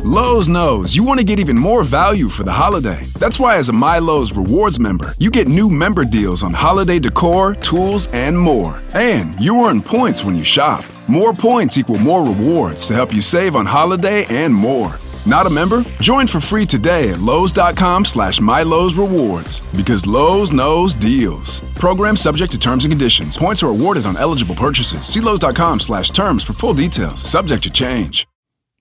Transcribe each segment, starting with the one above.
Lowe's knows you want to get even more value for the holiday. That's why as a My Lowe's Rewards member, you get new member deals on holiday decor, tools, and more. And you earn points when you shop. More points equal more rewards to help you save on holiday and more. Not a member? Join for free today at Lowe's.com/MyLowe'sRewards because Lowe's knows deals. Program subject to terms and conditions. Points are awarded on eligible purchases. See Lowe's.com/terms for full details. Subject to change.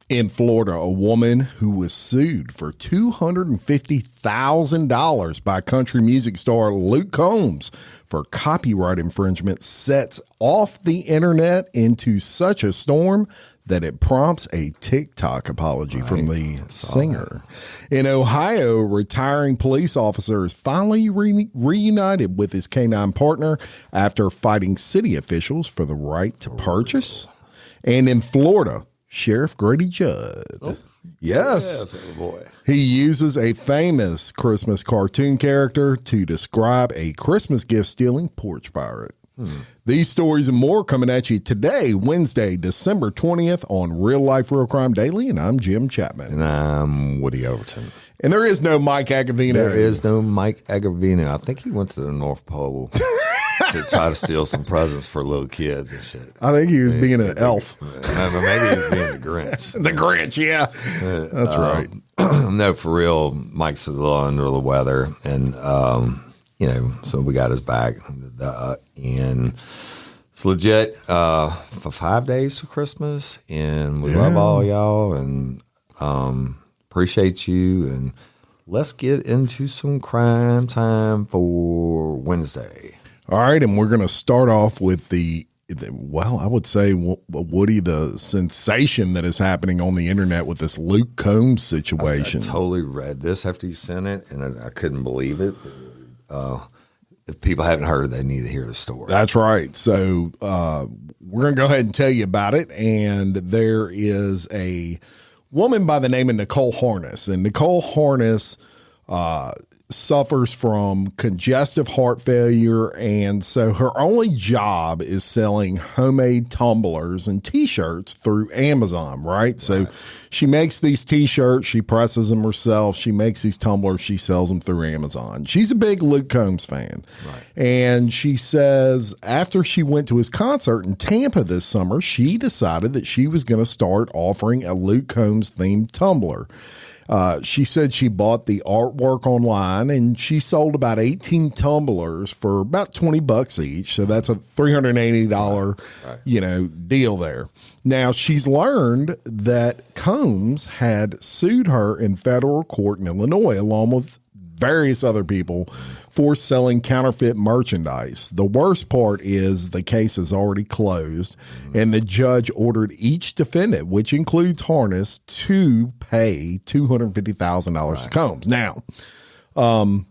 In Florida, a woman who was sued for $250,000 by country music star Luke Combs for copyright infringement sets off the internet into such a storm that it prompts a TikTok apology from the singer. In Ohio, a retiring police officer is finally reunited with his canine partner after fighting city officials for the right to purchase. And in Florida, Sheriff Grady Judd. Oh, yes, boy. He uses a famous Christmas cartoon character to describe a Christmas gift-stealing porch pirate. These stories and more coming at you today, Wednesday, December 20th on Real Life Real Crime Daily, and I'm Jim Chapman. And I'm Woody Overton. And there is no Mike Agovino. There is no Mike Agovino. I think he went to the North Pole to try to steal some presents for little kids and shit. I think he was being an elf. No, maybe he was being the Grinch. The Grinch, yeah. That's right. No, for real, Mike's a little under the weather, and so we got his back, and it's legit for 5 days to Christmas, and we love all y'all, and appreciate you, and let's get into some crime time for Wednesday. All right, and we're going to start off with I would say, Woody, the sensation that is happening on the internet with this Luke Combs situation. I totally read this after you sent it, and I couldn't believe it. If people haven't heard, they need to hear the story. That's right. So we're going to go ahead and tell you about it. And there is a woman by the name of Nicole Harness. And Nicole Harness suffers from congestive heart failure, and so her only job is selling homemade tumblers and T-shirts through Amazon, right? So she makes these T-shirts, she presses them herself, she makes these tumblers, she sells them through Amazon. She's a big Luke Combs fan, and she says after she went to his concert in Tampa this summer, she decided that she was going to start offering a Luke Combs themed tumbler. She said she bought the artwork online and she sold about 18 tumblers for about $20 each. So that's a $380, deal there. Now she's learned that Combs had sued her in federal court in Illinois, along with various other people, for selling counterfeit merchandise. The worst part is the case is already closed, and the judge ordered each defendant, which includes Harness, to pay $250,000 to Combs. Now, I'm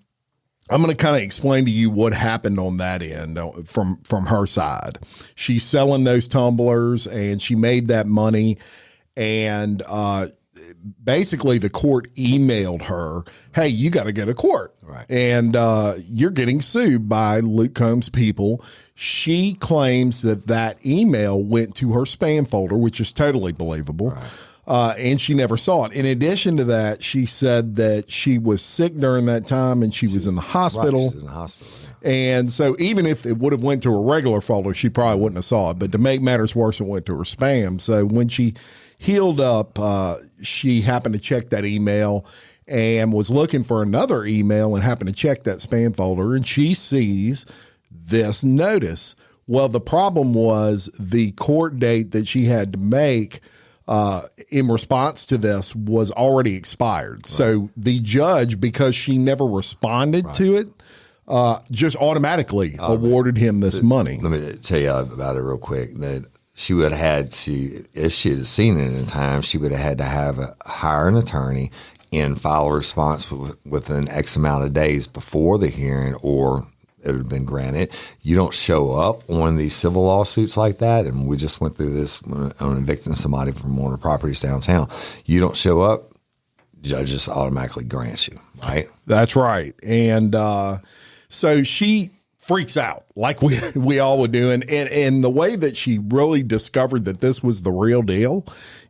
going to kind of explain to you what happened on that end from her side. She's selling those tumblers, and she made that money, and basically the court emailed her, hey, you got to go to court. Right. And you're getting sued by Luke Combs' people. She claims that email went to her spam folder, which is totally believable. Right. And she never saw it. In addition to that, she said that she was sick during that time and she was in the hospital. Right, she was in the hospital, yeah. And so even if it would have went to a regular folder, she probably wouldn't have saw it. But to make matters worse, it went to her spam. So when she healed up, she happened to check that email and was looking for another email and happened to check that spam folder, and she sees this notice. Well, the problem was the court date that she had to make in response to this was already expired. Right. So the judge, because she never responded to it, just automatically awarded him this money. Let me tell you about it real quick. That she would have had to, if she had seen it in time, she would have had to hire an attorney and file a response within X amount of days before the hearing, or it would have been granted. You don't show up on these civil lawsuits like that, and we just went through this on evicting somebody from one of the properties downtown. You don't show up, judge just automatically grants you, right? That's right. And so she freaks out like we all would do. And the way that she really discovered that this was the real deal,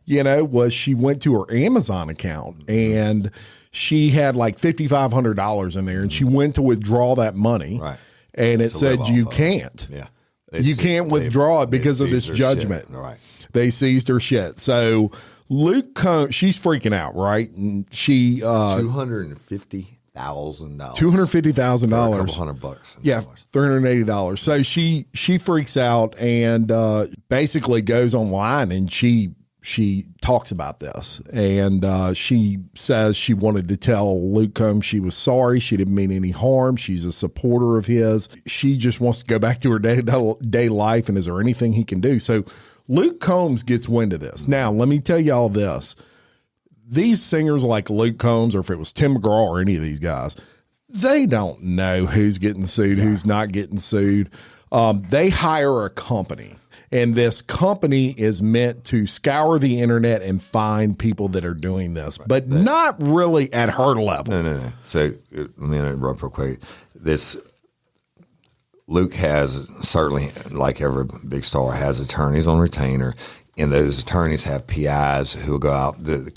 was she went to her Amazon account and she had like $5,500 in there and she went to withdraw that money. Right. And it said, you can't. Yeah. You can't withdraw it because of this judgment. Right. They seized her shit. So Luke Combs, she's freaking out, right? And she $250,000. $250,000. A couple $100. Yeah, $380. So she freaks out and basically goes online and she talks about this. And she says she wanted to tell Luke Combs she was sorry. She didn't mean any harm. She's a supporter of his. She just wants to go back to her day-to-day life. And is there anything he can do? So Luke Combs gets wind of this. Now, let me tell y'all this. These singers like Luke Combs, or if it was Tim McGraw or any of these guys, they don't know who's getting sued, who's not getting sued. They hire a company, and this company is meant to scour the internet and find people that are doing this, but not really at her level. No. So let me interrupt real quick. Luke has, certainly, like every big star, has attorneys on retainer, and those attorneys have PIs who will go out, the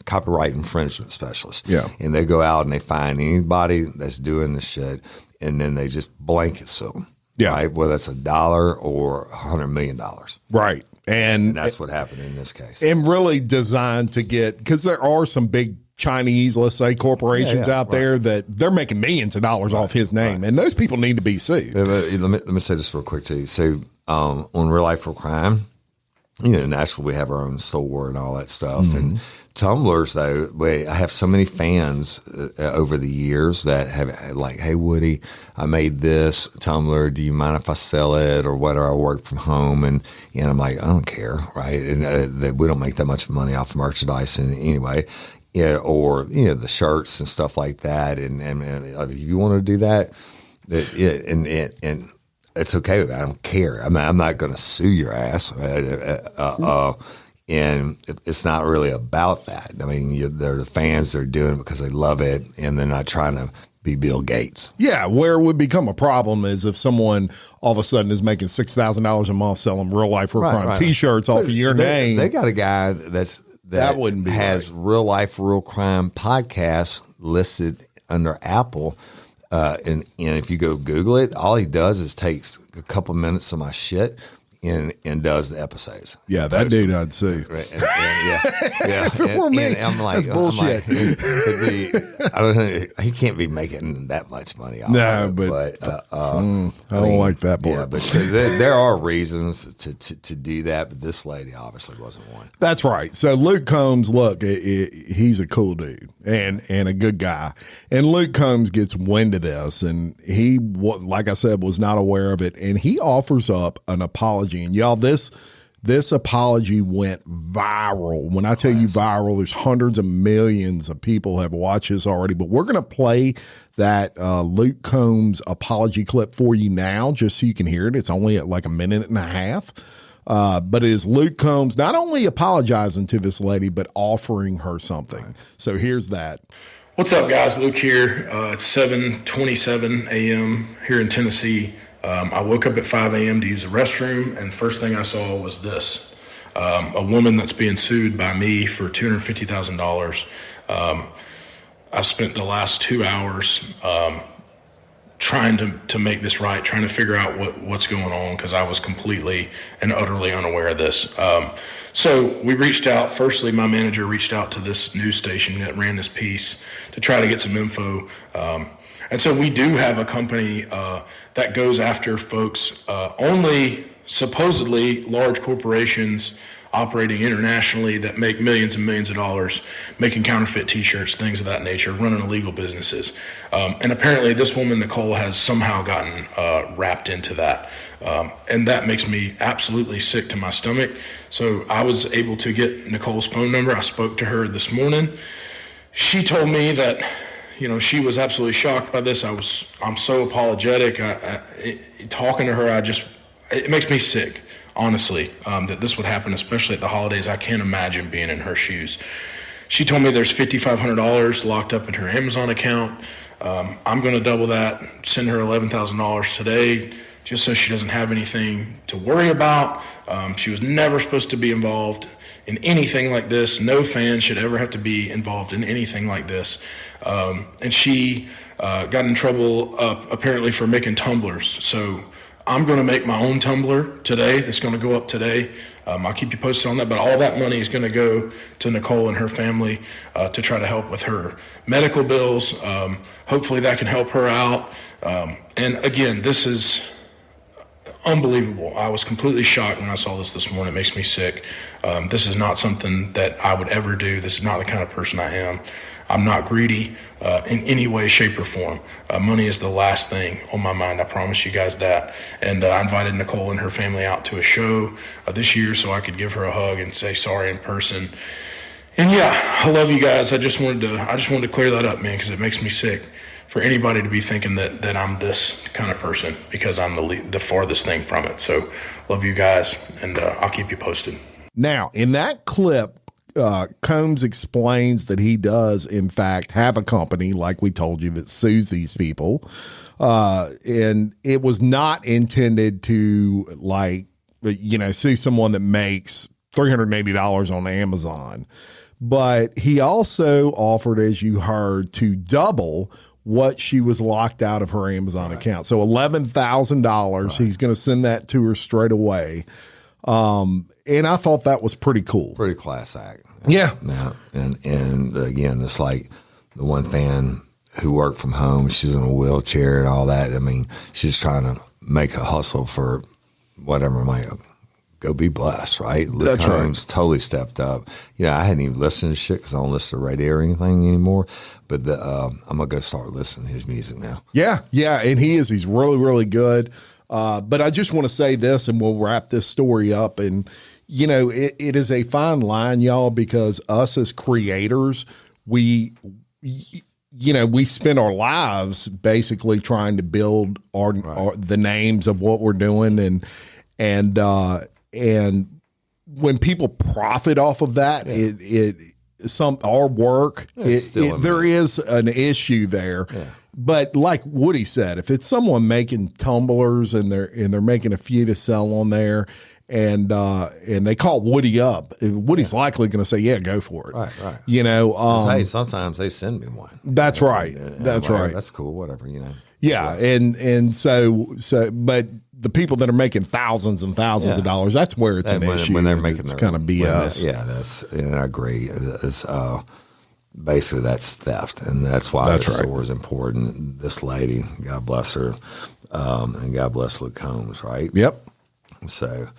copyright infringement specialists. Yeah. And they go out and they find anybody that's doing this shit, and then they just blanket sue them. Yeah. Right? Whether it's $1 or $100 million. Right. And that's what happened in this case. And really designed to get, because there are some big Chinese, let's say, corporations out there that they're making millions of dollars off his name, and those people need to be sued. Let me say this real quick too. So on Real Life Real Crime, in Nashville we have our own store and all that stuff. And Tumblrs, though, I have so many fans over the years that have like, hey, Woody, I made this Tumblr. Do you mind if I sell it or whether I work from home? And I'm like, I don't care, right? And that we don't make that much money off merchandise anyway. Yeah, or the shirts and stuff like that, and if you want to do that, and it's okay with that. I don't care. I mean, I'm not going to sue your ass, and it's not really about that. I mean, they're the fans. They're doing it because they love it, and they're not trying to be Bill Gates. Yeah, where it would become a problem is if someone all of a sudden is making $6,000 a month selling Real Life Real Crime T-shirts off of your name. They got a guy that wouldn't be has right. Real Life Real Crime podcast listed under Apple, and if you go Google it, all he does is takes a couple minutes of my shit and does the episodes. Yeah, that dude I'd sue. Right, yeah. If it were me, and I'm like, that's bullshit. I don't know, he can't be making that much money off of it. But I don't like that part. Yeah, but so there are reasons to do that, but this lady obviously wasn't one. That's right. So Luke Combs, look, he's a cool dude and a good guy. And Luke Combs gets wind of this, and he, like I said, was not aware of it. And he offers up an apology. And y'all, this apology went viral. When I tell you viral, there's hundreds of millions of people have watched this already. But we're going to play that Luke Combs apology clip for you now, just so you can hear it. It's only at like a minute and a half. But it is Luke Combs not only apologizing to this lady, but offering her something. So here's that. What's up, guys? Luke here. It's 7:27 a.m. here in Tennessee. I woke up at 5 a.m. to use the restroom, and the first thing I saw was this. A woman that's being sued by me for $250,000. I've spent the last 2 hours trying to make this right, trying to figure out what's going on, because I was completely and utterly unaware of this. So we reached out. Firstly, my manager reached out to this news station that ran this piece to try to get some info. And so we do have a company that goes after folks, only supposedly large corporations operating internationally that make millions and millions of dollars, making counterfeit T-shirts, things of that nature, running illegal businesses. And apparently this woman, Nicole, has somehow gotten wrapped into that. And that makes me absolutely sick to my stomach. So I was able to get Nicole's phone number. I spoke to her this morning. She told me that, she was absolutely shocked by this. I'm so apologetic. Talking to her, it makes me sick, honestly, that this would happen, especially at the holidays. I can't imagine being in her shoes. she told me there's $5,500 locked up in her Amazon account. I'm going to double that, send her $11,000 today, just so she doesn't have anything to worry about. She was never supposed to be involved in anything like this. No fan should ever have to be involved in anything like this. And she got in trouble apparently for making tumblers. So I'm going to make my own tumbler today. That's going to go up today. I'll keep you posted on that. But all that money is going to go to Nicole and her family to try to help with her medical bills. Hopefully that can help her out. And again, this is unbelievable. I was completely shocked when I saw this morning. It makes me sick. This is not something that I would ever do. This is not the kind of person I am. I'm not greedy in any way, shape, or form. Money is the last thing on my mind. I promise you guys that. And I invited Nicole and her family out to a show this year so I could give her a hug and say sorry in person. And yeah, I love you guys. I just wanted to clear that up, man, because it makes me sick for anybody to be thinking that I'm this kind of person, because I'm the farthest thing from it. So love you guys, and I'll keep you posted. Now, in that clip, Combs explains that he does, in fact, have a company, like we told you, that sues these people. And it was not intended to, sue someone that makes $380 on Amazon. But he also offered, as you heard, to double what she was locked out of her Amazon account. So $11,000. He's going to send that to her straight away. And I thought that was pretty cool. Pretty class act. Yeah. Yeah. And again, it's like the one fan who worked from home, she's in a wheelchair and all that. I mean, she's trying to make a hustle for whatever might go be blessed, right? Luke Combs totally stepped up. I hadn't even listened to shit because I don't listen to radio or anything anymore. But I'm going to go start listening to his music now. Yeah. Yeah. And he's really, really good. But I just want to say this, and we'll wrap this story up. And, it is a fine line, y'all, because us as creators, we spend our lives basically trying to build our the names of what we're doing. And when people profit off of that, our work, there is an issue there. Yeah. But like Woody said, if it's someone making tumblers and they're making a few to sell on there, and they call Woody up, Woody's likely going to say, "Yeah, go for it." Right. Hey, sometimes they send me one. That's right. That's right. That's cool. Whatever. Yeah, and so, but the people that are making thousands and thousands of dollars, that's where it's an issue. When they're making their kind of BS. And I agree. It's basically that's theft, and that's why the store is important. This lady, God bless her, and God bless Luke Combs, right? Yep. So,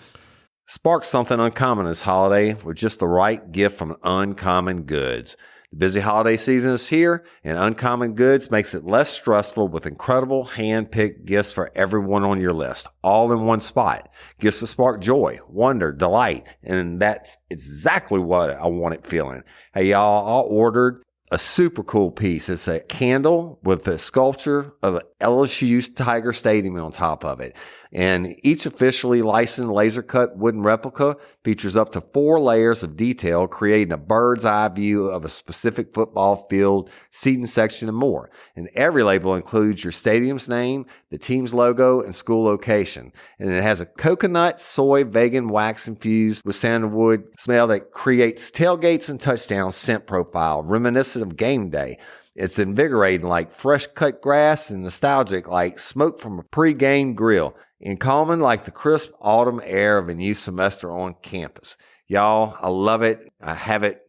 spark something uncommon this holiday with just the right gift from Uncommon Goods. The busy holiday season is here, and Uncommon Goods makes it less stressful with incredible hand-picked gifts for everyone on your list, all in one spot. Gifts to spark joy, wonder, delight, and that's exactly what I wanted feeling. Hey, y'all, I ordered a super cool piece. It's a candle with a sculpture of LSU's Tiger Stadium on top of it. And each officially licensed laser cut wooden replica features up to 4 layers of detail, creating a bird's eye view of a specific football field, seating section, and more. And every label includes your stadium's name, the team's logo, and school location. And it has a coconut, soy, vegan wax infused with sandalwood smell that creates tailgates and touchdown scent profile, reminiscent of game day. It's invigorating like fresh cut grass and nostalgic like smoke from a pre-game grill, and calming like the crisp autumn air of a new semester on campus. Y'all, I love it. I have it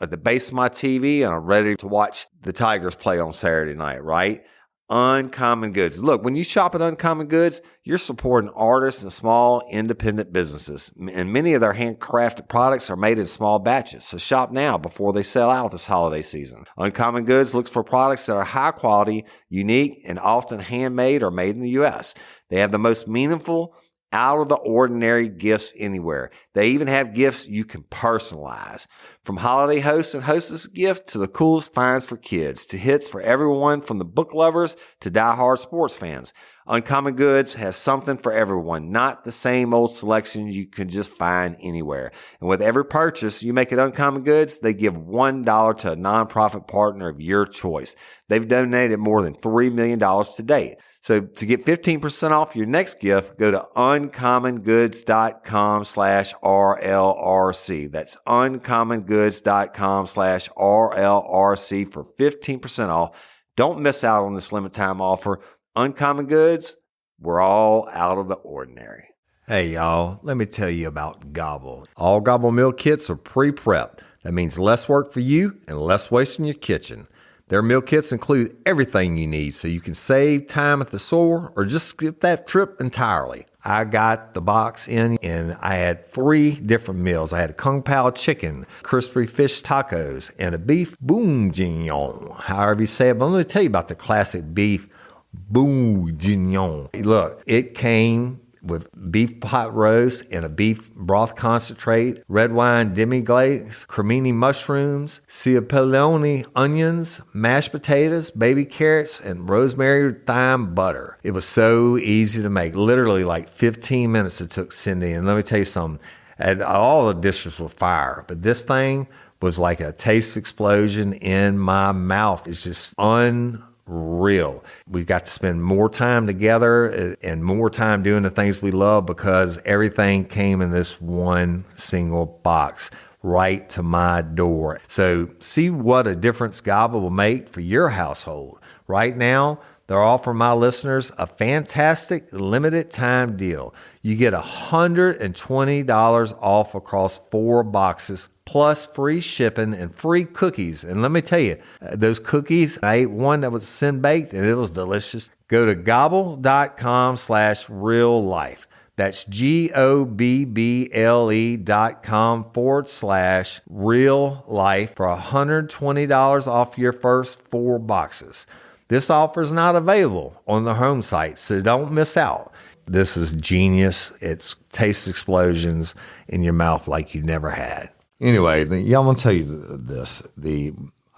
at the base of my TV, and I'm ready to watch the Tigers play on Saturday night, right? Uncommon Goods. Look, when you shop at Uncommon Goods, you're supporting artists and small independent businesses. And many of their handcrafted products are made in small batches. So shop now before they sell out this holiday season. Uncommon Goods looks for products that are high quality, unique, and often handmade or made in the U.S. They have the most meaningful out of the ordinary gifts anywhere. They even have gifts you can personalize. From holiday hosts and hostess gift to the coolest finds for kids to hits for everyone from the book lovers to diehard sports fans. Uncommon Goods has something for everyone, not the same old selections you can just find anywhere. And with every purchase you make at Uncommon Goods, they give $1 to a nonprofit partner of your choice. They've donated more than $3 million to date. So to get 15% off your next gift, go to uncommongoods.com/RLRC. That's uncommongoods.com/RLRC for 15% off. Don't miss out on this limited time offer. Uncommon Goods, we're all out of the ordinary. Hey y'all, let me tell you about Gobble. All Gobble meal kits are pre-prepped. That means less work for you and less waste in your kitchen. Their meal kits include everything you need so you can save time at the store or just skip that trip entirely. I got the box in and I had 3 different meals. I had a Kung Pao chicken, crispy fish tacos, and a beef bourguignon, however you say it. But let me tell you about the classic beef bourguignon. Look, it came with beef pot roast and a beef broth concentrate, red wine demi-glaze, cremini mushrooms, cipollone onions, mashed potatoes, baby carrots, and rosemary thyme butter. It was so easy to make. Literally like 15 minutes it took Cindy. And let me tell you something, and all the dishes were fire, but this thing was like a taste explosion in my mouth. It's just unreal. We've got to spend more time together and more time doing the things we love because everything came in this one single box right to my door. So see what a difference Gobble will make for your household. Right now, they're offering my listeners a fantastic limited time deal. You get $120 off across 4 boxes plus free shipping and free cookies. And let me tell you, those cookies, I ate one that was sin baked and it was delicious. Go to gobble.com/real life. That's GOBBLE.com/real life for $120 off your first 4 boxes. This offer is not available on the home site, so don't miss out. This is genius. It's taste explosions in your mouth like you never had. Anyway, I'm going to tell you this.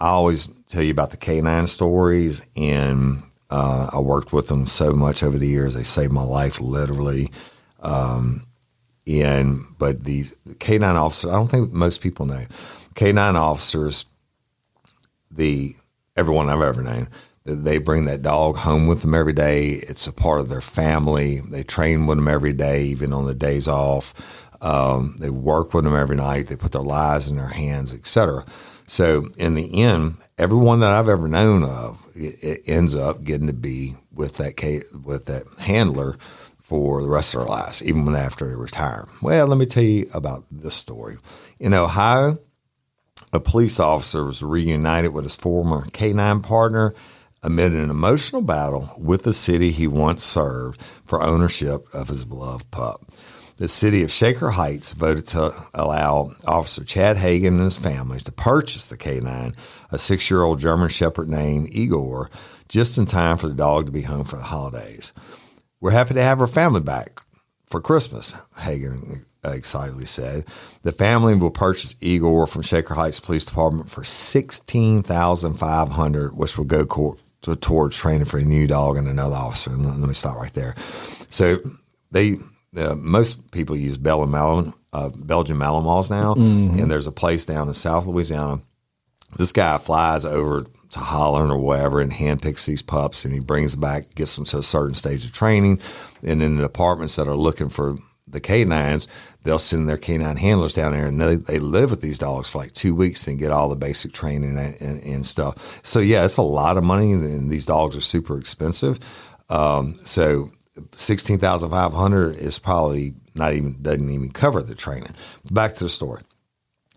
I always tell you about the canine stories, and I worked with them so much over the years. They saved my life, literally. But these canine officers, I don't think most people know. Canine officers, everyone I've ever known, they bring that dog home with them every day. It's a part of their family. They train with them every day, even on the days off. They work with them every night. They put their lives in their hands, etc. So in the end, everyone that I've ever known of, it ends up getting to be with that handler for the rest of their lives, even after they retire. Well, let me tell you about this story. In Ohio, a police officer was reunited with his former canine partner amid an emotional battle with the city he once served for ownership of his beloved pup. The city of Shaker Heights voted to allow Officer Chad Hagen and his family to purchase the canine, a 6-year-old German Shepherd named Igor, just in time for the dog to be home for the holidays. We're happy to have our family back for Christmas, Hagen excitedly said. The family will purchase Igor from Shaker Heights Police Department for $16,500, which will go towards training for a new dog and another officer. And let me stop right there. So most people use Belgian Malinois now, and there's a place down in South Louisiana. This guy flies over to Holland or wherever and handpicks these pups, and he brings them back, gets them to a certain stage of training, and in the departments that are looking for the canines, they'll send their canine handlers down there, and they live with these dogs for like 2 weeks and get all the basic training and stuff. So yeah, it's a lot of money, and these dogs are super expensive. So $16,500 is probably doesn't even cover the training. Back to the story.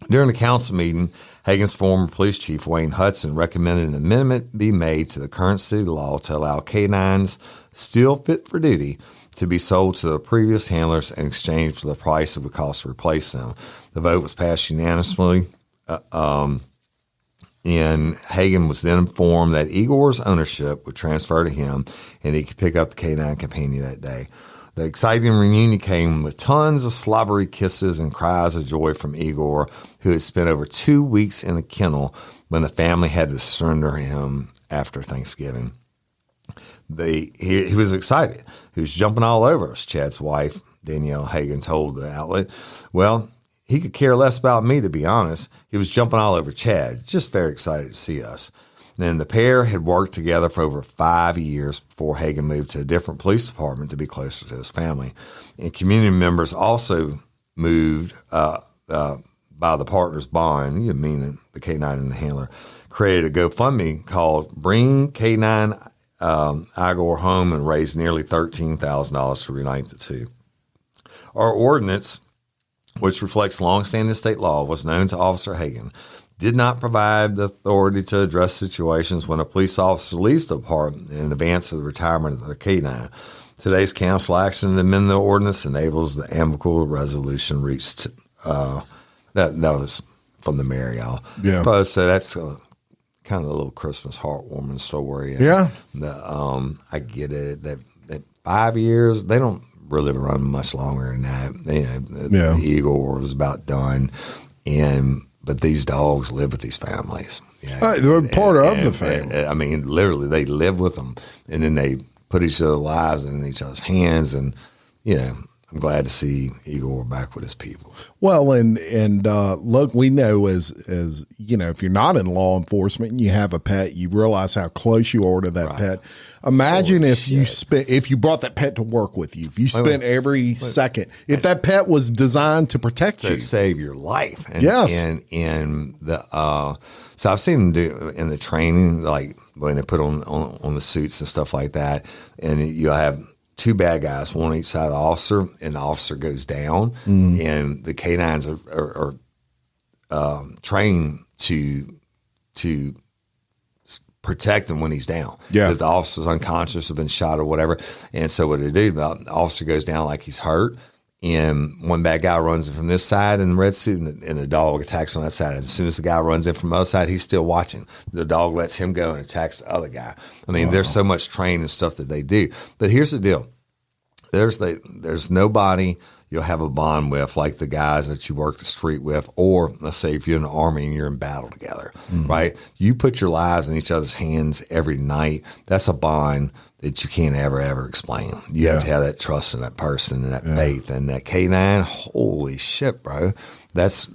During the council meeting, Hagen's former police chief, Wayne Hudson, recommended an amendment be made to the current city law to allow canines still fit for duty to be sold to the previous handlers in exchange for the price it would cost to replace them. The vote was passed unanimously, and Hagen was then informed that Igor's ownership would transfer to him and he could pick up the canine companion that day. The exciting reunion came with tons of slobbery kisses and cries of joy from Igor, who had spent over 2 weeks in the kennel when the family had to surrender him after Thanksgiving. He was excited. He was jumping all over us, Chad's wife, Danielle Hagan, told the outlet. Well, he could care less about me, to be honest. He was jumping all over Chad, just very excited to see us. Then the pair had worked together for over 5 years before Hagan moved to a different police department to be closer to his family. And community members also moved by the partners' bond, you mean the K9 and the handler, created a GoFundMe called Bring K9 Igor Home and raised nearly $13,000 to reunite the two. Our ordinance, which reflects longstanding state law, was known to Officer Hagan, did not provide the authority to address situations when a police officer leaves the department in advance of the retirement of the K9. Today's council action to amend the ordinance enables the amicable resolution reached. That was from the mayor, y'all. Yeah. So that's kind of a little Christmas heartwarming story. And Yeah. I get it. That 5 years, they don't really run much longer than that. The Igor was about done. But these dogs live with these families. Yeah. They're part of the family. I mean, literally, they live with them, and then they put each other's lives in each other's hands. And I'm glad to see Igor back with his people. Well, and look, we know as if you're not in law enforcement and you have a pet, you realize how close you are to that pet. Imagine if you brought that pet to work with you, if you spent every second, if that pet was designed to protect you, to save your life. And, yes. So I've seen them do in the training, like when they put on the suits and stuff like that, and you'll have two bad guys, one on each side of the officer, and the officer goes down, and the canines are trained to protect him when he's down. Yeah. Because the officer's unconscious, have been shot or whatever. And so what they do, the officer goes down like he's hurt, and one bad guy runs in from this side in the red suit, and the dog attacks on that side. And as soon as the guy runs in from the other side, he's still watching. The dog lets him go and attacks the other guy. I mean, there's so much training and stuff that they do. But here's the deal. There's nobody you'll have a bond with like the guys that you work the street with, or let's say if you're in the Army and you're in battle together, right? You put your lives in each other's hands every night. That's a bond that you can't ever explain. You have to have that trust in that person and that faith. And that K9, holy shit, bro. That's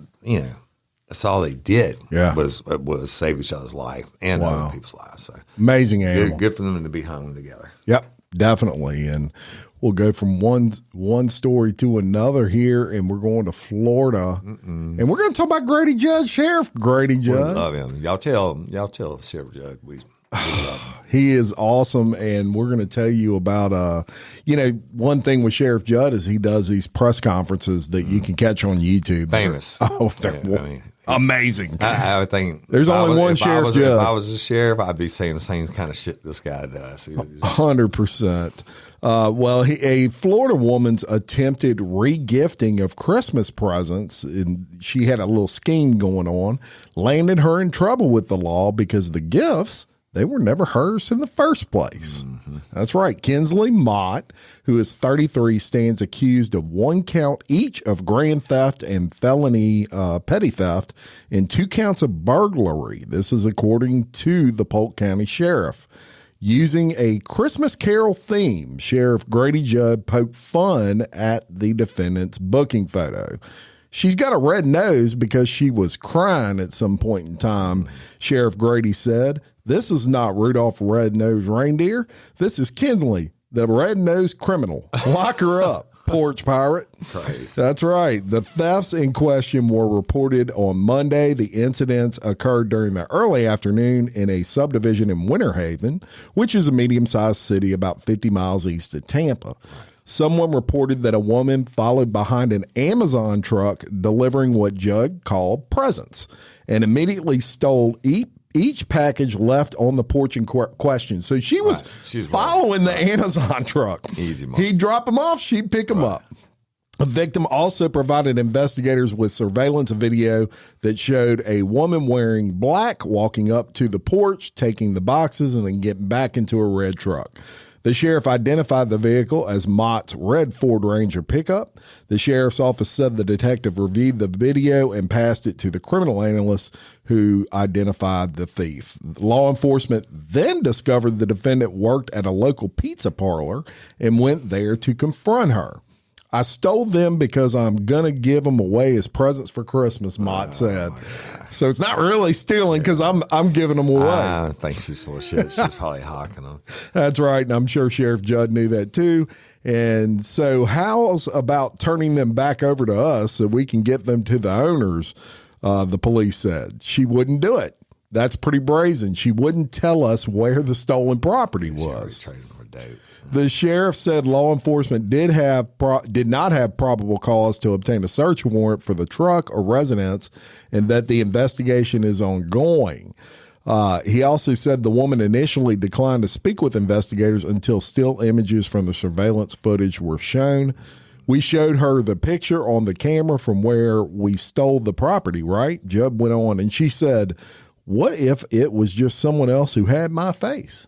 all they did was save each other's life and other people's lives. So amazing animal. Good for them to be hung together. Yep, definitely. And we'll go from one story to another here, and we're going to Florida, and we're going to talk about Grady Judd, Sheriff Grady Judd. We love him. Y'all tell Sheriff Judd we love him. He is awesome, and we're going to tell you about one thing with Sheriff Judd is he does these press conferences that you can catch on YouTube. Famous. They're amazing. I would think there's only one Sheriff Judd. If I was a sheriff, I'd be saying the same kind of shit this guy does. 100%. A Florida woman's attempted regifting of Christmas presents, and she had a little scheme going on, landed her in trouble with the law because the gifts, they were never hers in the first place. That's right. Kinsley Mott, who is 33, stands accused of 1 count each of grand theft and felony petty theft and 2 counts of burglary. This is according to the Polk County Sheriff. Using a Christmas Carol theme, Sheriff Grady Judd poked fun at the defendant's booking photo. She's got a red nose because she was crying at some point in time, Sheriff Grady said. This is not Rudolph Red-Nosed Reindeer. This is Kinsley, the red-nosed criminal. Lock her up, porch pirate. Crazy. That's right. The thefts in question were reported on Monday. The incidents occurred during the early afternoon in a subdivision in Winter Haven, which is a medium-sized city about 50 miles east of Tampa. Someone reported that a woman followed behind an Amazon truck delivering what Judd called presents and immediately stole each package left on the porch in question. So she was following the Amazon truck. Easy money. He'd drop them off. She'd pick them up. A victim also provided investigators with surveillance video that showed a woman wearing black walking up to the porch, taking the boxes, and then getting back into a red truck. The sheriff identified the vehicle as Mott's red Ford Ranger pickup. The sheriff's office said the detective reviewed the video and passed it to the criminal analyst who identified the thief. Law enforcement then discovered the defendant worked at a local pizza parlor and went there to confront her. I stole them because I'm going to give them away as presents for Christmas, Mott said. So it's not really stealing because I'm giving them away. I think she's full of shit. She's probably hawking them. That's right. And I'm sure Sheriff Judd knew that too. And so how's about turning them back over to us so we can get them to the owners? The police said. She wouldn't do it. That's pretty brazen. She wouldn't tell us where the stolen property was. Trading for dope. The sheriff said law enforcement did not have probable cause to obtain a search warrant for the truck or residence, and that the investigation is ongoing. He also said the woman initially declined to speak with investigators until still images from the surveillance footage were shown. We showed her the picture on the camera from where we stole the property, right? Judd went on, and she said, what if it was just someone else who had my face?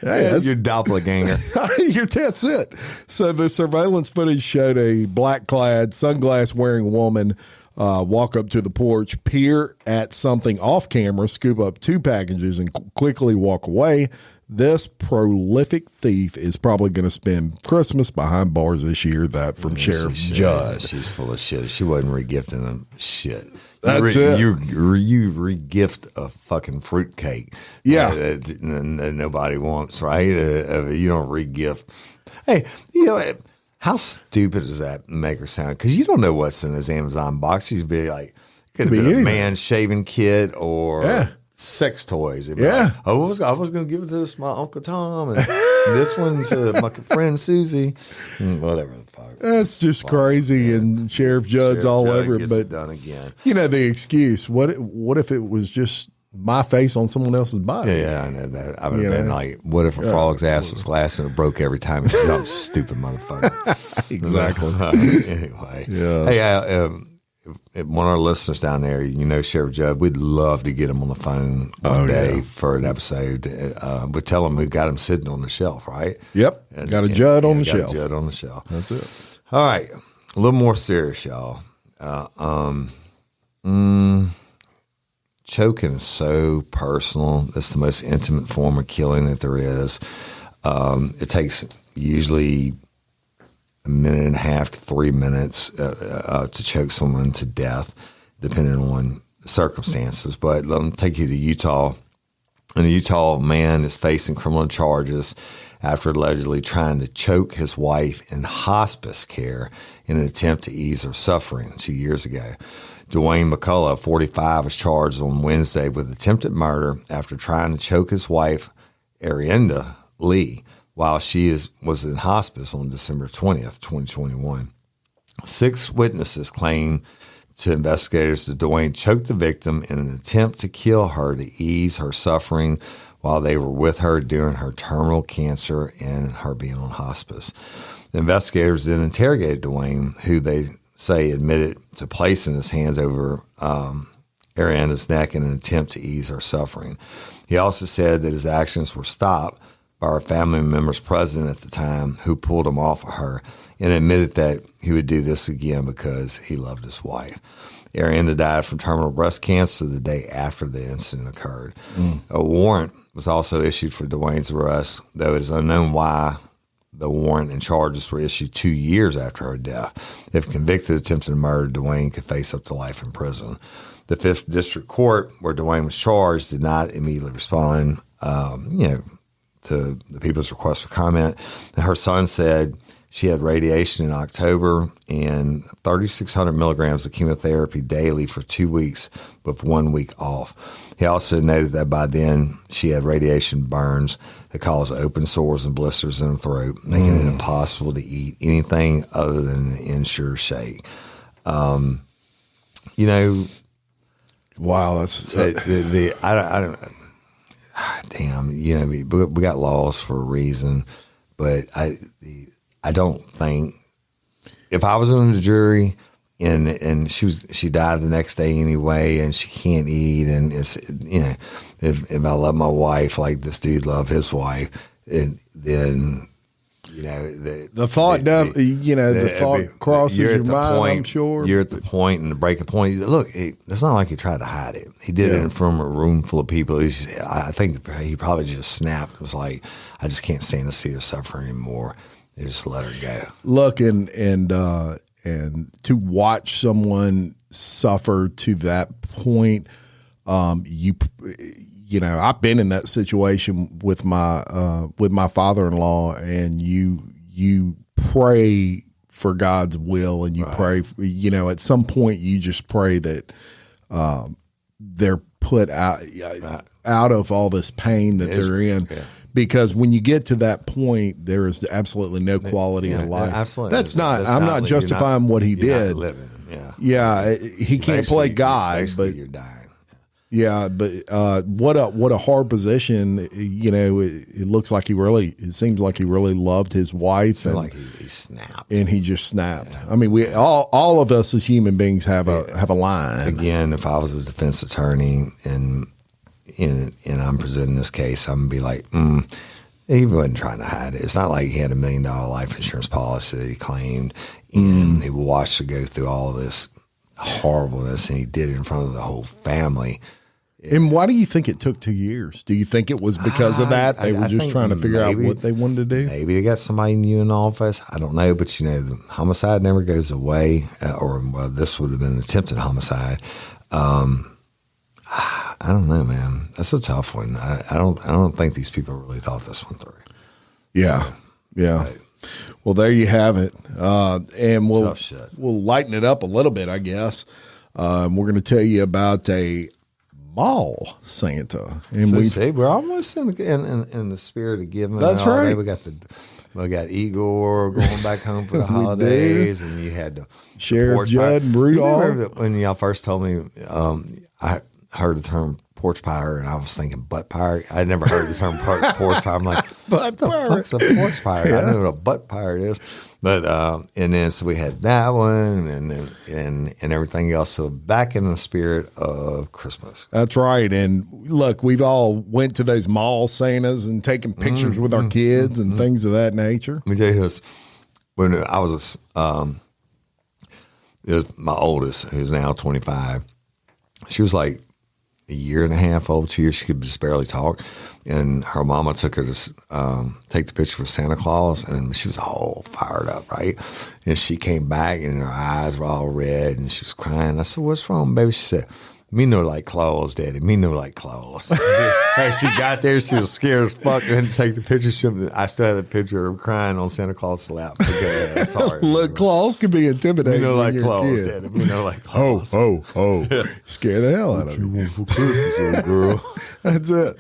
Hey, your doppelganger. That's it. So the surveillance footage showed a black-clad, sunglass-wearing woman walk up to the porch, peer at something off camera, scoop up 2 packages, and quickly walk away. This prolific thief is probably going to spend Christmas behind bars this year. That from Sheriff Judd. She's full of shit. She wasn't regifting them shit. That's it. You regift a fucking fruitcake. Yeah. That nobody wants, right? You don't regift. Hey, you know, how stupid does that make her sound? Because you don't know what's in his Amazon box. You'd be like, could have been a man shaving kit or sex toys. It'd be like, I was going to give this to my Uncle Tom and this one to my friend Susie. Whatever. That's just crazy, and Sheriff Judd's all over it. But done again. You know the excuse. What if it was just my face on someone else's body? Yeah, I know that. I would have been like, what if a frog's ass was glass and it broke every time it jumped? Stupid motherfucker. Exactly. Anyway. Hey, if one of our listeners down there, you know Sheriff Judd, we'd love to get him on the phone one day for an episode. We'd tell him we got him sitting on the shelf, right? Yep. Got a Judd on the shelf. Got a Judd on the shelf. That's it. All right. A little more serious, y'all. Choking is so personal. It's the most intimate form of killing that there is. It takes usually a minute and a half to 3 minutes to choke someone to death, depending on the circumstances. But let me take you to Utah. And a Utah man is facing criminal charges after allegedly trying to choke his wife in hospice care in an attempt to ease her suffering 2 years ago. Dwayne McCullough, 45, was charged on Wednesday with attempted murder after trying to choke his wife, Arienda Lee, while she was in hospice on December 20th, 2021. 6 witnesses claimed to investigators that Dwayne choked the victim in an attempt to kill her to ease her suffering while they were with her during her terminal cancer and her being on hospice. The investigators then interrogated Dwayne, who they say admitted to placing his hands over Arianda's neck in an attempt to ease her suffering. He also said that his actions were stopped by her family members present at the time who pulled him off of her and admitted that he would do this again because he loved his wife. Arienda died from terminal breast cancer the day after the incident occurred. A warrant was also issued for Dwayne's arrest, though it is unknown why the warrant and charges were issued 2 years after her death. If convicted of attempted murder, Dwayne could face up to life in prison. The 5th District Court, where Dwayne was charged, did not immediately respond, to the people's request for comment. Her son said she had radiation in October and 3,600 milligrams of chemotherapy daily for 2 weeks with 1 week off. He also noted that by then she had radiation burns that caused open sores and blisters in her throat, making it impossible to eat anything other than an Ensure shake. Wow, that's I don't. Damn, we got laws for a reason, but I don't think if I was on the jury and she died the next day anyway, and she can't eat. And it's, if I love my wife like this dude loved his wife, and then the thought crosses your mind. I'm sure you're at the point and the breaking point. Look, it's not like he tried to hide it. He did it in front of a room full of people. I think he probably just snapped. It was like, I just can't stand to see her suffer anymore. They just let her go. Look, and to watch someone suffer to that point, I've been in that situation with my father-in-law, and you pray for God's will, and you pray, at some point you just pray that they're put out of all this pain that they're in. Yeah. Because when you get to that point, there is absolutely no quality in life. Absolutely. I'm not justifying what he did. Living. Yeah. He can't play God, but you're dying. Yeah, but what a hard position. It looks like it seems like he really loved his wife, and like he snapped, and he just snapped. Yeah. I mean, we all of us as human beings have a line. Again, if I was a defense attorney and I'm presenting this case, I'm gonna be like, he wasn't trying to hide it. It's not like he had $1 million life insurance policy that he claimed, and he watched her go through all this horribleness, and he did it in front of the whole family. And why do you think it took 2 years? Do you think it was because of that? They were just trying to figure out what they wanted to do? Maybe they got somebody new in the office. I don't know. But, the homicide never goes away. This would have been an attempted homicide. I don't know, man. That's a tough one. I don't think these people really thought this one through. Yeah. So, yeah. Right. Well, there you have it. And we'll lighten it up a little bit, I guess. We're going to tell you about a mall Santa, and we're almost in the spirit of giving. That's right. We got Igor going back home for the holidays, and you had the Sheriff Judd and Rudolph. When y'all first told me, I heard the term porch pirate, and I was thinking butt pirate. I never heard the term porch pirate. I'm like, what the fuck's a porch pirate? Yeah. I know what a butt pirate is. But and then so we had that one, and everything else. So back in the spirit of Christmas. That's right. And look, we've all went to those mall Santas and taken pictures with our kids and things of that nature. Let me tell you this: when I was it was my oldest, who's now 25. She was like a year and a half old, 2 years. She could just barely talk. And her mama took her to take the picture with Santa Claus, and she was all fired up, right? And she came back, and her eyes were all red, and she was crying. I said, "What's wrong, baby?" She said, "Me no like Claus, Daddy. Me no like Claus." As she got there, she was scared as fuck. And to take the picture, I still had a picture of her crying on Santa Claus' lap. Okay, sorry. Look, Claus can be intimidating. Me no like Claus, Daddy. Me no like Claus. Oh. Scare the hell out of you. What you want for Christmas, little girl? That's it.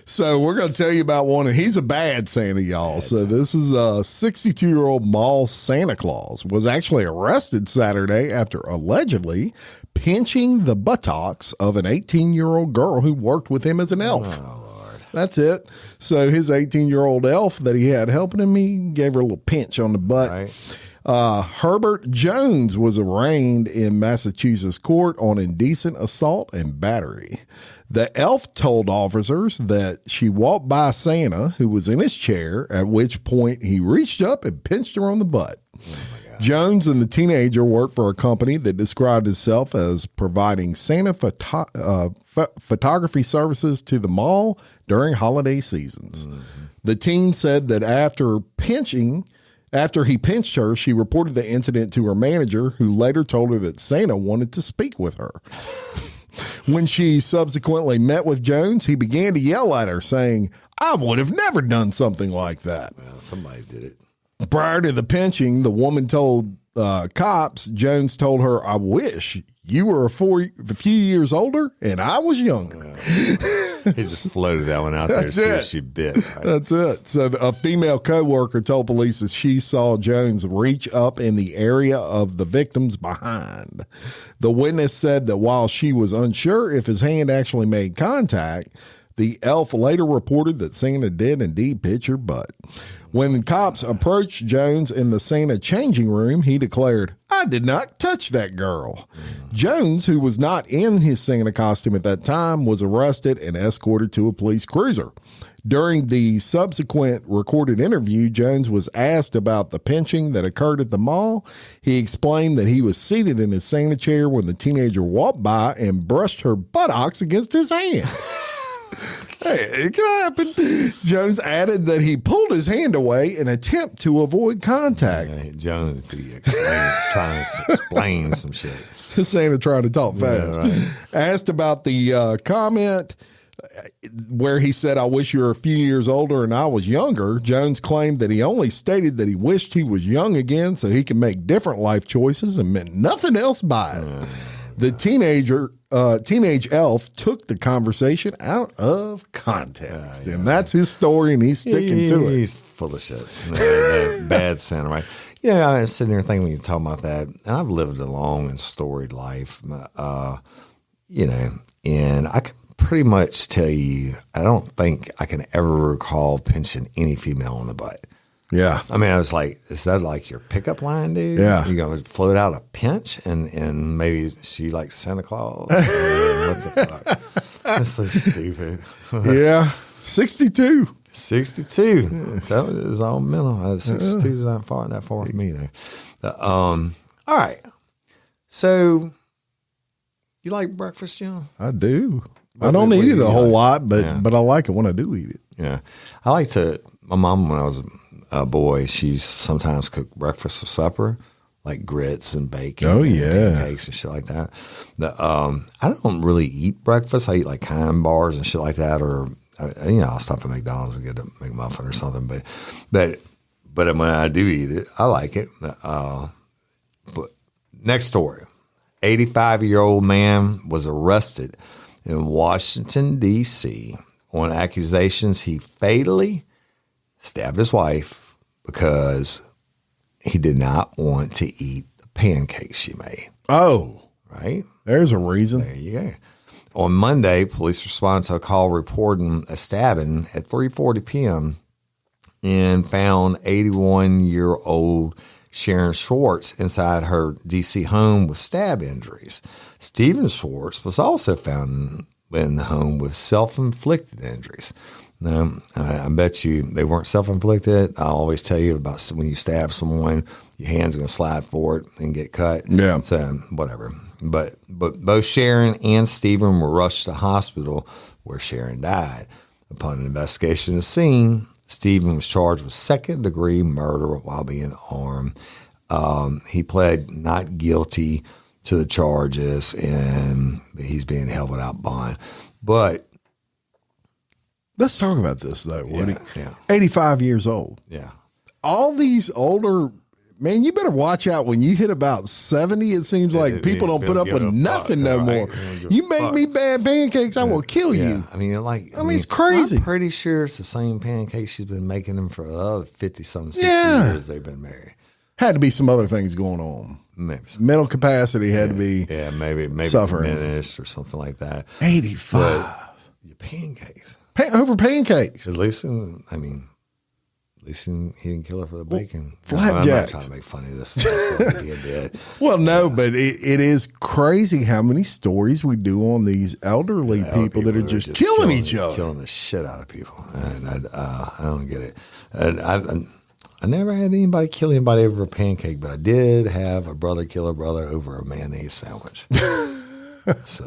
So we're going to tell you about one, and he's a bad Santa, y'all. So this is a 62-year-old mall Santa Claus was actually arrested Saturday after allegedly pinching the buttocks of an 18-year-old girl who worked with him as an elf. Oh, Lord. That's it. So his 18-year-old elf that he had helping him, he gave her a little pinch on the butt. Right. Herbert Jones was arraigned in Massachusetts court on indecent assault and battery. The elf told officers that she walked by Santa, who was in his chair, at which point he reached up and pinched her on the butt. Oh, Jones and the teenager worked for a company that described itself as providing Santa photography services to the mall during holiday seasons. Mm-hmm. The teen said that after he pinched her, she reported the incident to her manager, who later told her that Santa wanted to speak with her. When she subsequently met with Jones, he began to yell at her, saying, "I would have never done something like that." Well, somebody did it. Prior to the pinching, the woman told cops, Jones told her, "I wish you were a few years older and I was younger." He just floated that one out there to see if she bit. Right? That's it. So a female coworker told police that she saw Jones reach up in the area of the victim's behind. The witness said that while she was unsure if his hand actually made contact, The elf later reported that Santa did indeed pitch her butt. When the cops approached Jones in the Santa changing room, he declared, "I did not touch that girl." Jones, who was not in his Santa costume at that time, was arrested and escorted to a police cruiser. During the subsequent recorded interview, Jones was asked about the pinching that occurred at the mall. He explained that he was seated in his Santa chair when the teenager walked by and brushed her buttocks against his hand. Hey, it can happen. Jones added that he pulled his hand away in an attempt to avoid contact. Jones be trying to explain some shit. Santa trying to talk fast. Yeah, right. Asked about the comment where he said, "I wish you were a few years older and I was younger." Jones claimed that he only stated that he wished he was young again so he could make different life choices and meant nothing else by it. The teenage elf took the conversation out of context. And that's his story, and he's sticking to it. He's full of shit. That bad Santa, right? Yeah, I was sitting there thinking when you talk about that, and I've lived a long and storied life, and I can pretty much tell you, I don't think I can ever recall pinching any female on the butt. Yeah. I mean, I was like, is that like your pickup line, dude? Yeah. You going to float out a pinch and maybe she likes Santa Claus? What the fuck? That's so stupid. Yeah. 62. 62. So it was all mental. 62 is not that far from me there. All right. So you like breakfast, John? I do. I don't eat it a whole lot, but I like it when I do eat it. Yeah. I like to, my mom, when I was a boy, she's sometimes cooked breakfast for supper, like grits and bacon. Oh, and yeah. pancakes and shit like that. I don't really eat breakfast. I eat like kind bars and shit like that, or, I'll stop at McDonald's and get a McMuffin or something. But when I do eat it, I like it. But next story, 85-year-old man was arrested in Washington, D.C. on accusations he fatally stabbed his wife because he did not want to eat the pancakes she made. Oh. Right? There's a reason. There you go. On Monday, police responded to a call reporting a stabbing at 3:40 p.m. and found 81-year-old Sharon Schwartz inside her D.C. home with stab injuries. Stephen Schwartz was also found in the home with self-inflicted injuries. Now, I bet you they weren't self-inflicted. I always tell you about when you stab someone, your hand's going to slide forward and get cut. Yeah. So, whatever. But both Sharon and Stephen were rushed to the hospital where Sharon died. Upon an investigation of the scene, Stephen was charged with second-degree murder while being armed. He pled not guilty to the charges, and he's being held without bond. But let's talk about this, though, Woody. Yeah. 85 years old. Yeah. All these older, man, you better watch out when you hit about 70. It seems like people don't put up with nothing no more. You make me bad pancakes, I will kill you. I mean, it's crazy. I'm pretty sure it's the same pancakes she's been making them for 50-something, 60 years they've been married. Had to be some other things going on. Maybe mental capacity had to be maybe suffering. Diminished or something like that. 85. But your pancakes. Over pancakes. At least he didn't kill her for the bacon. Flapjacks. I'm not trying to make fun of this. Dead. Well, no, but it is crazy how many stories we do on these elderly people that are just killing each other. Killing the shit out of people. And I don't get it. And I never had anybody kill anybody over a pancake, but I did have a brother kill a brother over a mayonnaise sandwich. So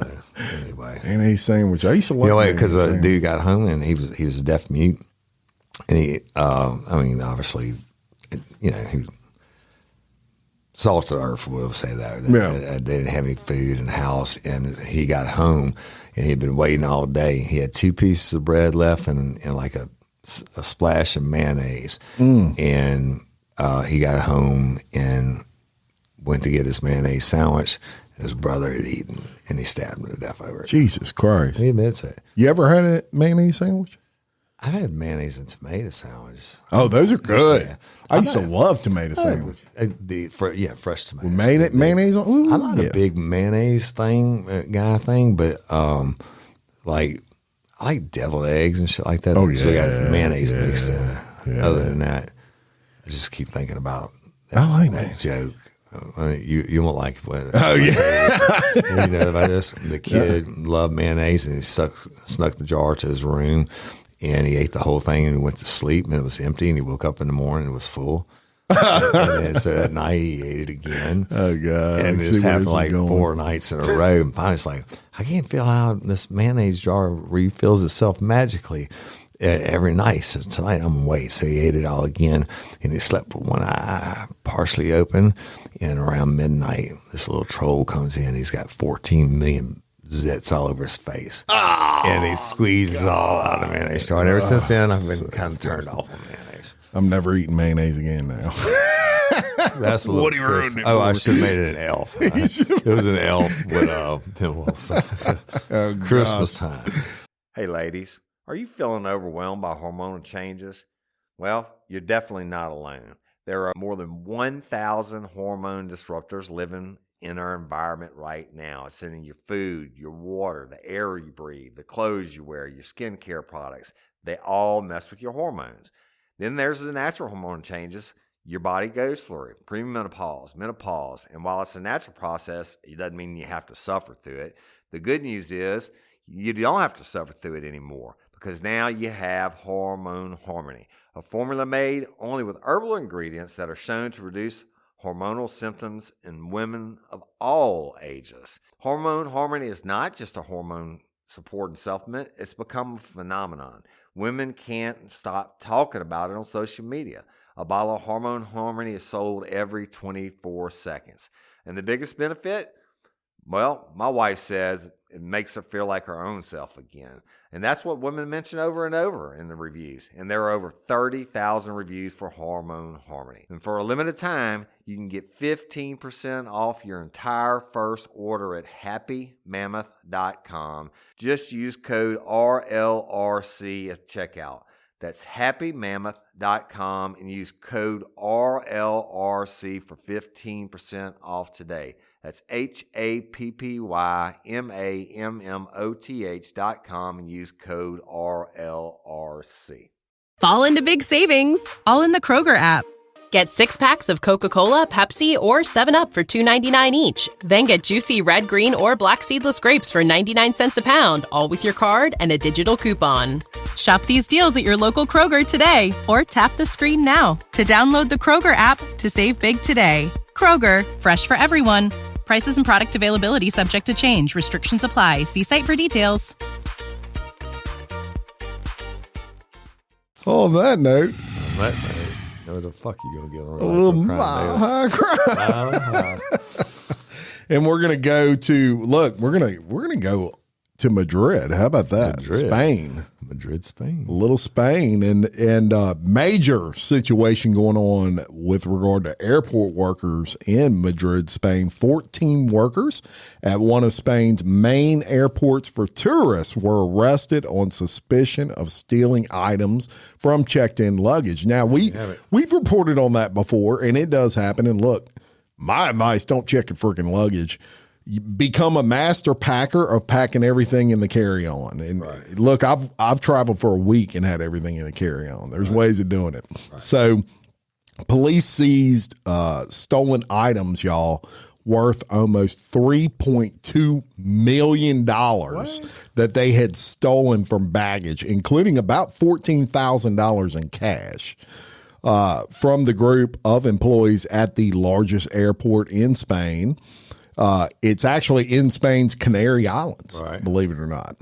anyway, mayonnaise sandwich. I used to like because a dude got home and he was a deaf mute, and he, obviously, he salt of the earth. We'll say that. They didn't have any food in the house, and he got home and he'd been waiting all day. He had 2 pieces of bread left and like a splash of mayonnaise, and he got home and went to get his mayonnaise sandwich. His brother had eaten, and he stabbed him to death over it. Jesus Christ! He admits it. You ever had a mayonnaise sandwich? I had mayonnaise and tomato sandwiches. Oh, those are good. Yeah. I used to love tomato sandwich. Fresh tomatoes. Mayonnaise on. I'm not a big mayonnaise guy, but I like deviled eggs and shit like that. Oh, So we yeah, got mayonnaise mixed in it. yeah. Other than that, I just keep thinking about that joke. I mean, you won't like it. When, you know about this. The kid loved mayonnaise, and he snuck the jar to his room, and he ate the whole thing and went to sleep, and it was empty, and he woke up in the morning and it was full. And then, so that night he ate it again. Oh, God. And this happened like 4 nights in a row. And finally it's like, I can't feel how this mayonnaise jar refills itself magically every night. So tonight I'm going to wait. So he ate it all again, and he slept with one eye partially open. And around midnight, this little troll comes in. He's got 14 million zits all over his face. Oh, and he squeezes all out of the mayonnaise jar. And ever since then, I've been kind of turned off on mayonnaise. I'm never eating mayonnaise again now. That's a little I should have made it an elf. It was an elf with Christmas time. Hey, ladies, are you feeling overwhelmed by hormonal changes? Well, you're definitely not alone. There are more than 1,000 hormone disruptors living in our environment right now. It's in your food, your water, the air you breathe, the clothes you wear, your skincare products. They all mess with your hormones. Then there's the natural hormone changes your body goes through, premenopause, menopause. And while it's a natural process, it doesn't mean you have to suffer through it. The good news is you don't have to suffer through it anymore, because now you have Hormone Harmony, a formula made only with herbal ingredients that are shown to reduce hormonal symptoms in women of all ages. Hormone Harmony is not just a hormone support and supplement. It's become a phenomenon. Women can't stop talking about it on social media. A bottle of Hormone Harmony is sold every 24 seconds. And the biggest benefit? Well, my wife says it makes her feel like her own self again. And that's what women mention over and over in the reviews. And there are over 30,000 reviews for Hormone Harmony. And for a limited time, you can get 15% off your entire first order at happymammoth.com. Just use code RLRC at checkout. That's happymammoth.com and use code RLRC for 15% off today. That's happymammoth.com and use code RLRC. Fall into big savings, all in the Kroger app. Get 6 packs of Coca-Cola, Pepsi, or 7-Up for $2.99 each. Then get juicy red, green, or black seedless grapes for 99 cents a pound, all with your card and a digital coupon. Shop these deals at your local Kroger today, or tap the screen now to download the Kroger app to save big today. Kroger, fresh for everyone. Prices and product availability subject to change. Restrictions apply. See site for details. On that note, Where the fuck you gonna get on? A little mile high. And we're gonna go to we're gonna go to Madrid. How about that? Spain. Madrid, Spain. A little Spain, and major situation going on with regard to airport workers in Madrid, Spain. 14 workers at one of Spain's main airports for tourists were arrested on suspicion of stealing items from checked-in luggage. Now, we've reported on that before, and it does happen. And look, my advice, don't check your freaking luggage. You become a master packer of packing everything in the carry-on. And look, I've traveled for a week and had everything in the carry-on. There's ways of doing it. So police seized stolen items, y'all, worth almost $3.2 million that they had stolen from baggage, including about $14,000 in cash. From the group of employees at the largest airport in Spain. It's actually in Spain's Canary Islands, believe it or not.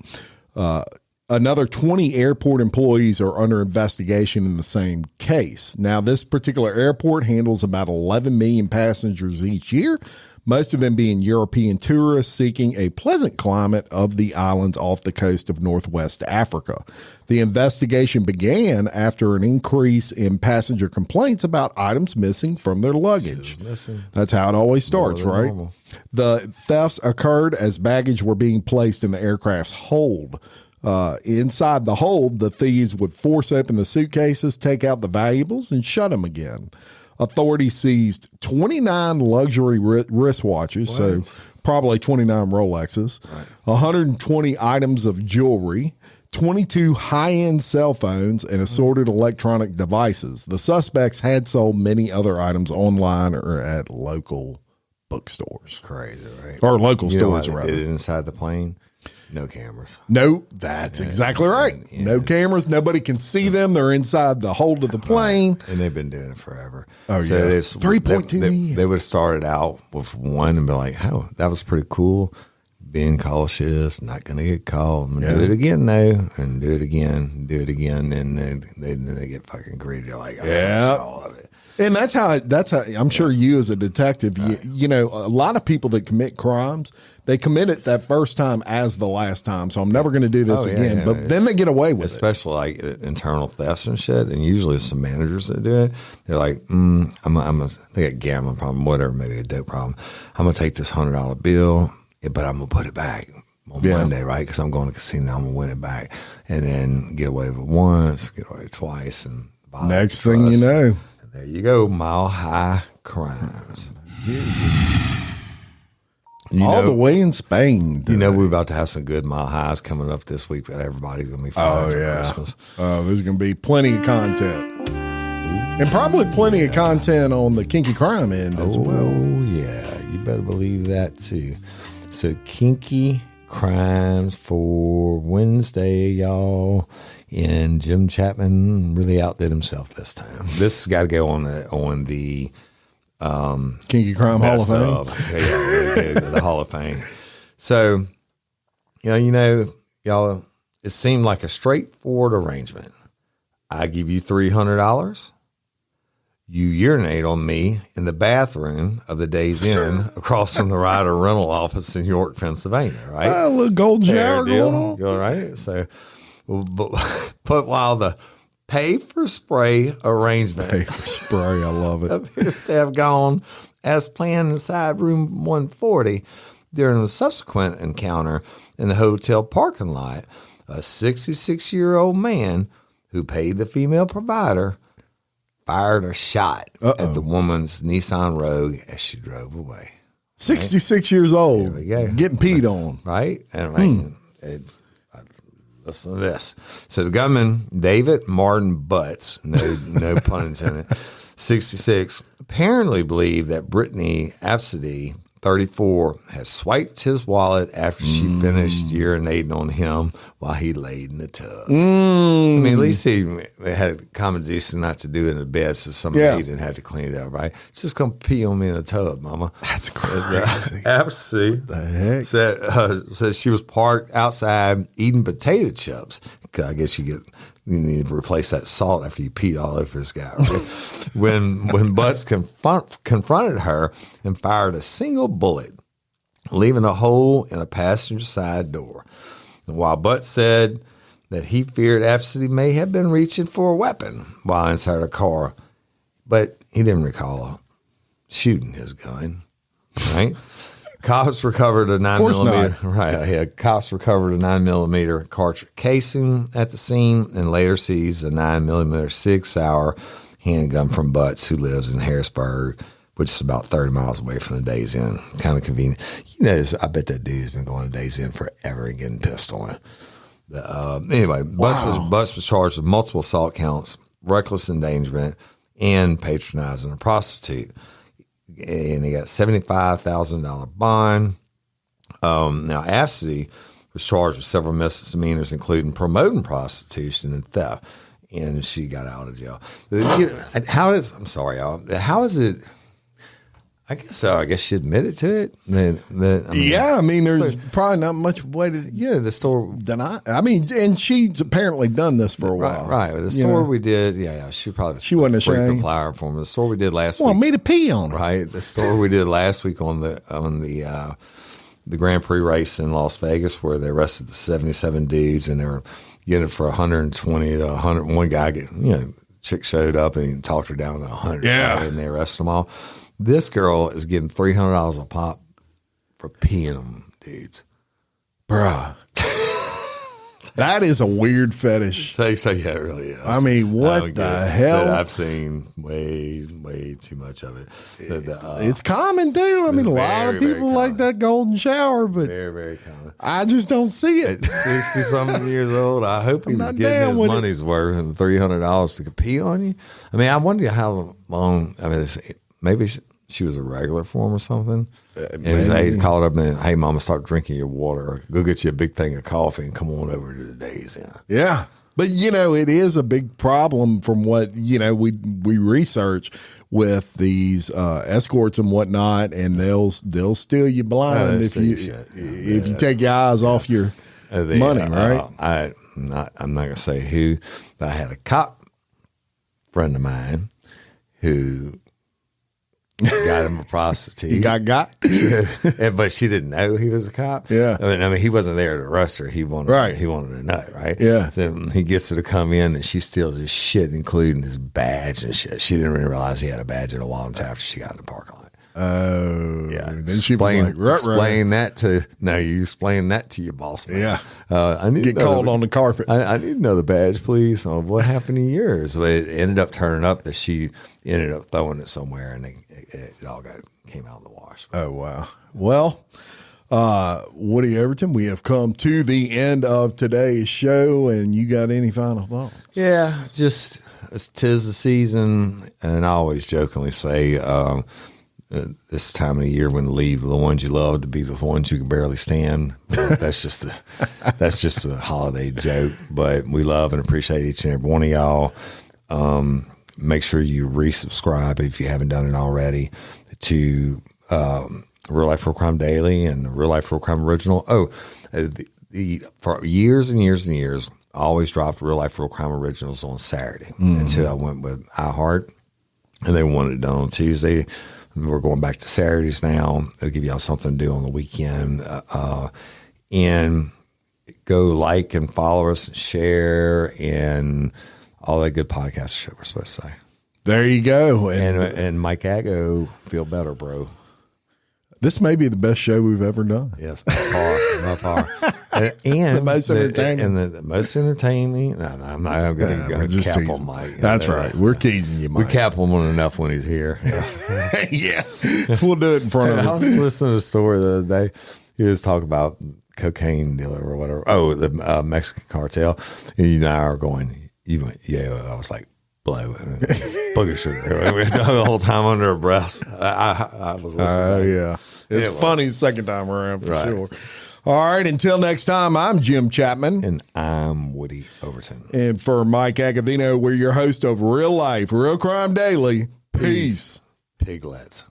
Another 20 airport employees are under investigation in the same case. Now, this particular airport handles about 11 million passengers each year, most of them being European tourists seeking a pleasant climate of the islands off the coast of Northwest Africa. The investigation began after an increase in passenger complaints about items missing from their luggage. That's how it always starts, right? Normal. The thefts occurred as baggage were being placed in the aircraft's hold. Inside the hold, the thieves would force open the suitcases, take out the valuables, and shut them again. Authorities seized 29 luxury wristwatches, so probably 29 Rolexes, 120 items of jewelry, 22 high-end cell phones, and assorted electronic devices. The suspects had sold many other items online or at local bookstores. Crazy, right? Or local You know stores, why they rather. did it inside the plane? No cameras. No, that's exactly right. Yeah. No cameras. Nobody can see them. They're inside the hold of the plane. And they've been doing it forever. Oh, so yeah. it's 3.2 million. They would have started out with one and be like, oh, that was pretty cool. Being cautious, not going to get caught. I'm gonna do it again now, and do it again, do it again. And then they get fucking greedy. They're like, Yeah. all of it. And that's how I'm sure you as a detective, you know, a lot of people that commit crimes, they commit it that first time as the last time. So I'm never going to do this again. Yeah. But then they get away with Especially like internal thefts and shit. And usually it's the managers that do it. They're like, they got gambling problem, whatever, maybe a dope problem. I'm going to take this $100 bill, but I'm going to put it back on Monday, right? Because I'm going to casino, I'm going to win it back. And then get away with it once, get away with it twice. And it. Next thing you know. There you go, mile high crimes. All the way in Spain. You know, we're about to have some good mile highs coming up this week, but everybody's going to be fine for Christmas. There's going to be plenty of content. And probably plenty of content on the kinky crime end as well. Oh, yeah. You better believe that, too. So, kinky crimes for Wednesday, y'all. And Jim Chapman really outdid himself this time. This has got to go on the Kinky Crime Hall of Fame. The Hall of Fame. So, you know, y'all, it seemed like a straightforward arrangement. I give you $300. You urinate on me in the bathroom of the Days Inn across from the Ryder rental office in York, Pennsylvania, right? A little gold shower going on. All right. So, but while the pay for spray arrangement Pay for spray, I love it. appears to have gone as planned inside room 140, during a subsequent encounter in the hotel parking lot, a 66-year-old man who paid the female provider fired a shot at the woman's Nissan Rogue as she drove away. 66 years old. There we go. Getting peed on. Right? And listen to this. So the gunman, David Martin Butts, no pun intended, 66, apparently believed that Brittany Absidy, 34, has swiped his wallet after she finished urinating on him while he laid in the tub. I mean, at least he had common decency not to do it in the bed, so somebody didn't have to clean it up, right? Just come pee on me in the tub, mama. That's crazy. Absidy The heck? said she was parked outside eating potato chips. I guess you need to replace that salt after you peed all over this guy. Right? when Butts confronted her and fired a single bullet, leaving a hole in a passenger side door. And while Butts said that he feared Absidy may have been reaching for a weapon while inside a car, but he didn't recall shooting his gun. Right? Cops recovered a 9mm. Right, yeah. Cops recovered a 9mm cartridge casing at the scene, and later seized a 9mm 6-hour handgun from Butts, who lives in Harrisburg, which is about 30 miles away from the Days Inn. Kind of convenient. You know, I bet that dude's been going to Days Inn forever and getting pissed on. Anyway, Butts was charged with multiple assault counts, reckless endangerment, and patronizing a prostitute. And he got $75,000 bond. Now, Absidy was charged with several misdemeanors, including promoting prostitution and theft, and she got out of jail. I'm sorry, y'all. How is it? I guess so. I guess she admitted to it. I mean, there's probably not much way to the store deny. I mean, and she's apparently done this for a while. Right. The store we did, she probably she wasn't ashamed. Frequent flyer for me. The store we did last week. Want me to pee on her? Right. The store we did last week on the Grand Prix race in Las Vegas, where they arrested the 77 dudes, and they were getting it for 120 to 100. One guy, chick showed up and he talked her down to 100. Yeah. And they arrested them all. This girl is getting $300 a pop for peeing them dudes. Bruh. That is a weird fetish. So yeah, it really is. I mean, what the hell? But I've seen way too much of it. It's common too. I mean, a lot of people like that golden shower, but very common. I just don't see it. At 60-something years old, I hope he was getting his money's worth and $300 to pee on you. I mean, I wonder how long. I mean, maybe she was a regular for him or something. And he called up and, hey, mama, start drinking your water. Go get you a big thing of coffee and come on over to the Days. Yeah. But, it is a big problem from what, we research with these escorts and whatnot, and they'll steal you blind if you take your eyes off your money, right? I'm not going to say who, but I had a cop friend of mine who got him a prostitute. He got? But she didn't know he was a cop. Yeah. I mean, he wasn't there to arrest her. He wanted to know, right? Yeah. So he gets her to come in, and she steals his shit, including his badge and shit. She didn't even realize he had a badge in a while until after she got in the parking lot. Oh. Yeah. Then she was like, explain that to your boss, man. Yeah. I need get called on the carpet. I need another badge, please. What happened to yours? But it ended up turning up that she ended up throwing it somewhere, and it all came out in the wash. Oh, wow. Well, Woody Overton, we have come to the end of today's show, and you got any final thoughts? Yeah, just 'tis the season, and I always jokingly say this time of the year when leave the ones you love to be the ones you can barely stand. That's just a holiday joke, but we love and appreciate each and every one of y'all. Make sure you resubscribe if you haven't done it already to Real Life Real Crime Daily and the Real Life Real Crime Original. For years and years and years, I always dropped Real Life Real Crime Originals on Saturday until I went with iHeart, and they wanted it done on Tuesday. We're going back to Saturdays now. It'll give y'all something to do on the weekend. And go like and follow us and share and all that good podcast shit we're supposed to say. There you go. And Mike Ago, feel better, bro. This may be the best show we've ever done. Yes, by far. And the most entertaining. The most entertaining. No, I'm not going to cap on Mike. That's right. We're teasing you, Mike. We cap him on enough when he's here. Yeah. We'll do it in front of him. I was listening to a story the other day. He was talking about cocaine dealer or whatever. Oh, the Mexican cartel. And you and I are going, you went, yeah. I was like, blow. Booger sugar. The whole time under our breath. I was listening. Yeah. It's funny the second time around for sure. All right. Until next time, I'm Jim Chapman. And I'm Woody Overton. And for Mike Agovino, we're your host of Real Life, Real Crime Daily. Peace. Piglets.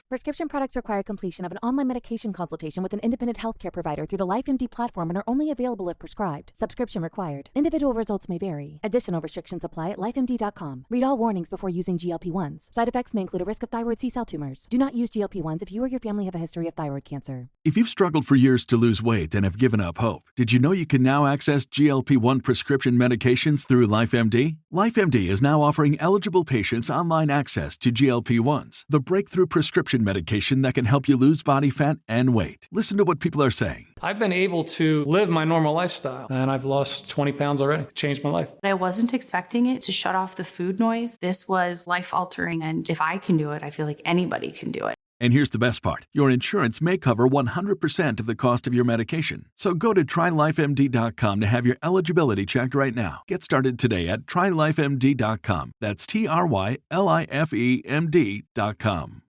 Prescription products require completion of an online medication consultation with an independent healthcare provider through the LifeMD platform and are only available if prescribed. Subscription required. Individual results may vary. Additional restrictions apply at lifemd.com. Read all warnings before using GLP-1s. Side effects may include a risk of thyroid C-cell tumors. Do not use GLP-1s if you or your family have a history of thyroid cancer. If you've struggled for years to lose weight and have given up hope, did you know you can now access GLP-1 prescription medications through LifeMD? LifeMD is now offering eligible patients online access to GLP-1s, the breakthrough prescription medication that can help you lose body fat and weight. Listen to what people are saying. I've been able to live my normal lifestyle, and I've lost 20 pounds already. It changed my life. I wasn't expecting it to shut off the food noise. This was life-altering, and if I can do it, I feel like anybody can do it. And here's the best part. Your insurance may cover 100% of the cost of your medication. So go to TryLifeMD.com to have your eligibility checked right now. Get started today at TryLifeMD.com. That's TryLifeMD.com.